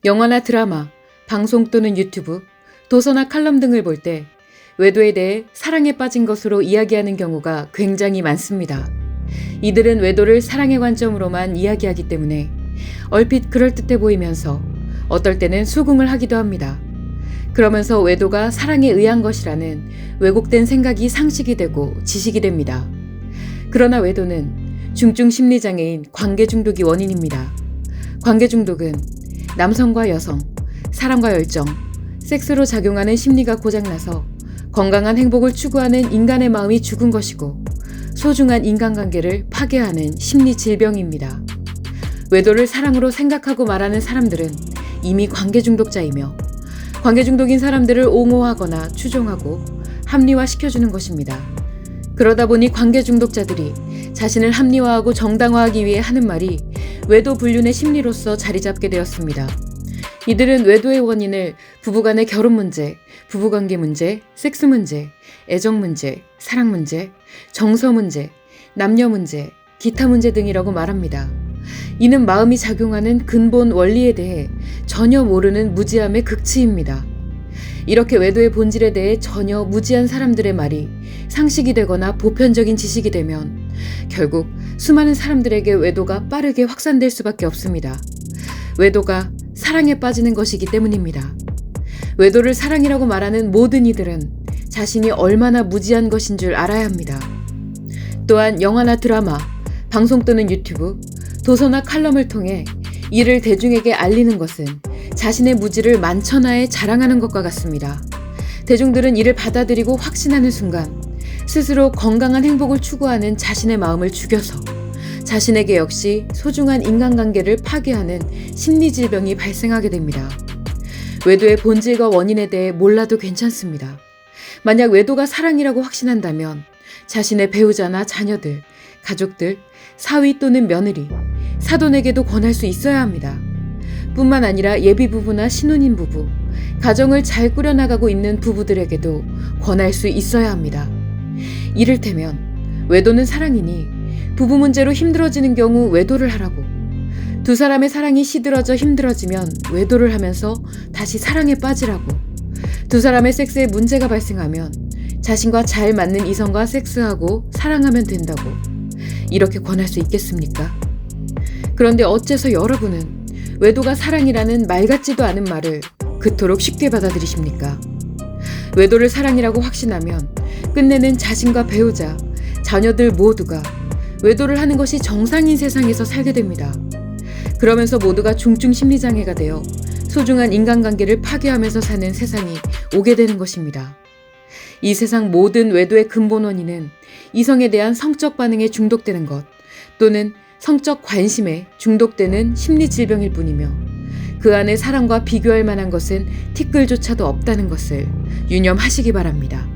영화나 드라마, 방송 또는 유튜브, 도서나 칼럼 등을 볼 때 외도에 대해 사랑에 빠진 것으로 이야기하는 경우가 굉장히 많습니다. 이들은 외도를 사랑의 관점으로만 이야기하기 때문에 얼핏 그럴듯해 보이면서 어떨 때는 수긍을 하기도 합니다. 그러면서 외도가 사랑에 의한 것이라는 왜곡된 생각이 상식이 되고 지식이 됩니다. 그러나 외도는 중증 심리장애인 관계중독이 원인입니다. 관계중독은 남성과 여성, 사랑과 열정, 섹스로 작용하는 심리가 고장나서 건강한 행복을 추구하는 인간의 마음이 죽은 것이고 소중한 인간관계를 파괴하는 심리 질병입니다. 외도를 사랑으로 생각하고 말하는 사람들은 이미 관계중독자이며 관계중독인 사람들을 옹호하거나 추종하고 합리화시켜주는 것입니다. 그러다 보니 관계중독자들이 자신을 합리화하고 정당화하기 위해 하는 말이 외도 불륜의 심리로서 자리 잡게 되었습니다. 이들은 외도의 원인을 부부간의 결혼 문제, 부부관계 문제, 섹스 문제, 애정 문제, 사랑 문제, 정서 문제, 남녀 문제, 기타 문제 등이라고 말합니다. 이는 마음이 작용하는 근본 원리에 대해 전혀 모르는 무지함의 극치입니다. 이렇게 외도의 본질에 대해 전혀 무지한 사람들의 말이 상식이 되거나 보편적인 지식이 되면 결국 수많은 사람들에게 외도가 빠르게 확산될 수밖에 없습니다. 외도가 사랑에 빠지는 것이기 때문입니다. 외도를 사랑이라고 말하는 모든 이들은 자신이 얼마나 무지한 것인 줄 알아야 합니다. 또한 영화나 드라마, 방송 또는 유튜브, 도서나 칼럼을 통해 이를 대중에게 알리는 것은 자신의 무지를 만천하에 자랑하는 것과 같습니다. 대중들은 이를 받아들이고 확신하는 순간 스스로 건강한 행복을 추구하는 자신의 마음을 죽여서 자신에게 역시 소중한 인간관계를 파괴하는 심리질병이 발생하게 됩니다. 외도의 본질과 원인에 대해 몰라도 괜찮습니다. 만약 외도가 사랑이라고 확신한다면 자신의 배우자나 자녀들, 가족들, 사위 또는 며느리, 사돈에게도 권할 수 있어야 합니다. 뿐만 아니라 예비부부나 신혼인 부부, 가정을 잘 꾸려나가고 있는 부부들에게도 권할 수 있어야 합니다. 이를테면 외도는 사랑이니 부부 문제로 힘들어지는 경우 외도를 하라고, 두 사람의 사랑이 시들어져 힘들어지면 외도를 하면서 다시 사랑에 빠지라고, 두 사람의 섹스에 문제가 발생하면 자신과 잘 맞는 이성과 섹스하고 사랑하면 된다고 이렇게 권할 수 있겠습니까? 그런데 어째서 여러분은 외도가 사랑이라는 말 같지도 않은 말을 그토록 쉽게 받아들이십니까? 외도를 사랑이라고 확신하면 끝내는 자신과 배우자, 자녀들 모두가 외도를 하는 것이 정상인 세상에서 살게 됩니다. 그러면서 모두가 중증 심리장애가 되어 소중한 인간관계를 파괴하면서 사는 세상이 오게 되는 것입니다. 이 세상 모든 외도의 근본 원인은 이성에 대한 성적 반응에 중독되는 것 또는 성적 관심에 중독되는 심리질병일 뿐이며 그 안에 사랑과 비교할 만한 것은 티끌조차도 없다는 것을 유념하시기 바랍니다.